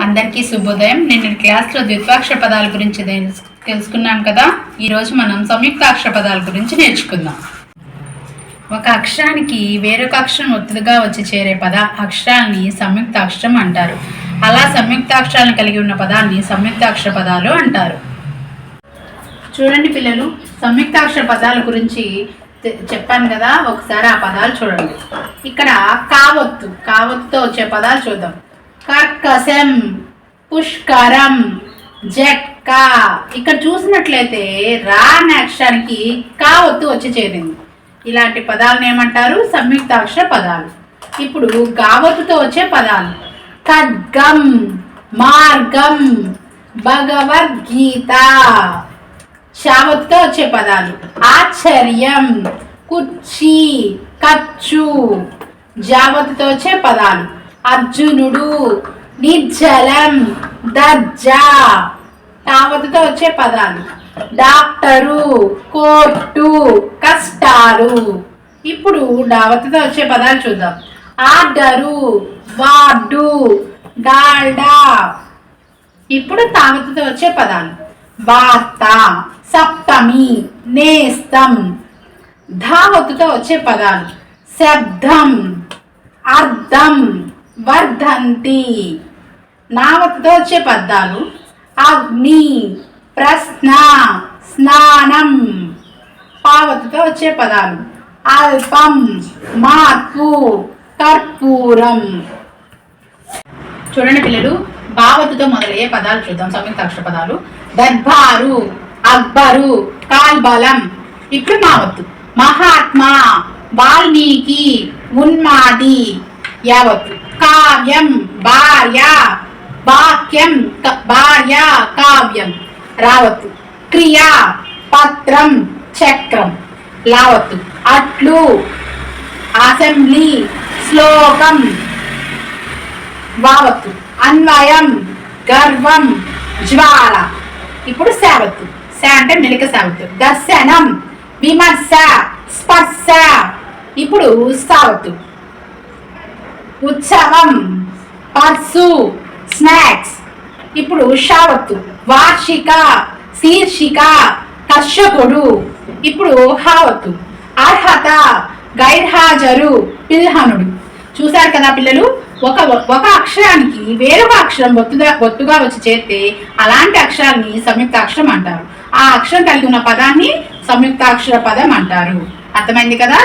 అందరికీ శుభోదయం. నిన్న క్లాస్లో ద్విత్వాక్షర పదాల గురించి తెలుసుకున్నాం కదా. ఈరోజు మనం సంయుక్తాక్షర పదాల గురించి నేర్చుకుందాం. ఒక అక్షరానికి వేరొక అక్షరం ఒత్తుగా వచ్చి చేరే అక్షరాన్ని సంయుక్తాక్షరం అంటారు. అలా సంయుక్తాక్షరాలను కలిగి ఉన్న పదాన్ని సంయుక్తాక్షర పదాలు అంటారు. చూడండి పిల్లలు, సంయుక్తాక్షర పదాల గురించి చెప్పాను కదా, ఒకసారి ఆ పదాలు చూడండి. ఇక్కడ కావత్తుతో వచ్చే పదాలు చూద్దాం. కర్కశం, పుష్కరం, జట్క. ఇక్కడ చూసినట్లయితే రా అనే అక్షరానికి కావత్తు వచ్చి చేరింది. ఇలాంటి పదాలను ఏమంటారు? సంయుక్తాక్షర పదాలు. ఇప్పుడు గావత్తుతో వచ్చే పదాలు: ఖడ్గం, మార్గం, భగవద్గీత. శావత్తుతో వచ్చే పదాలు: ఆశ్చర్యం, కుర్చీ, ఖర్చు. జావత్తుతో వచ్చే పదాలు: అర్జునుడు, నిర్జలం, దర్జా. టావత్తుతో వచ్చే పదాలు: డాక్టరు, కోర్టు, కష్టాలు. ఇప్పుడు డావత్తుతో వచ్చే పదాలు చూద్దాం. Order, ward, Dalda. ఇప్పుడు తావత్తుతో వచ్చే పదాలు: వార్త, సప్తమి, నేస్తం. ధావత్తుతో వచ్చే పదాలు: శబ్దం, అర్థం, వర్ధంతి. నావత్తుతో వచ్చే పదాలు: అగ్ని, ప్రశ్న, స్నానం. పావత్తుతో వచ్చే పదాలు: అల్పం, మార్పు, కర్పూరం. చూడండి పిల్లలు, భావత్తుతో మొదలయ్యే పదాలు చూద్దాం. సంయుక్తాక్షర పదాలు: దర్బారు, అక్బరు, కాల్బలం. ఇప్పుడు మావత్తు: మహాత్మా, వాల్మీకి, ఉన్మాది. యావత్తు: కావ్యం, భార్య, వాక్యం, భార్య, కావ్యం. రావత్తు: క్రియ, పత్రం, చక్రం. లావత్తు: అట్లు, అసెంబ్లీ, శ్లోకం. వావత్తు: అన్వయం, గర్వం, జ్వాల. ఇప్పుడు శావత్తు. అంటే మెలిక శావత్తు: దర్శనం, విమర్శ, స్పర్శ. ఇప్పుడు సావత్తు: ఉత్సవం, పర్సు, స్నాక్స్. ఇప్పుడు షావత్తు: వార్షిక, శీర్షిక, కర్షకుడు. ఇప్పుడు హావత్తు: అర్హత, గైర్హాజరు, పిల్హనుడు. చూశారు కదా పిల్లలు, ఒక అక్షరానికి వేరొక అక్షరం ఒత్తుగా వచ్చి చేస్తే అలాంటి అక్షరాన్ని సంయుక్తాక్షరం అంటారు. ఆ అక్షరం కలిగి ఉన్న పదాన్ని సంయుక్తాక్షర పదం అంటారు. అర్థమైంది కదా?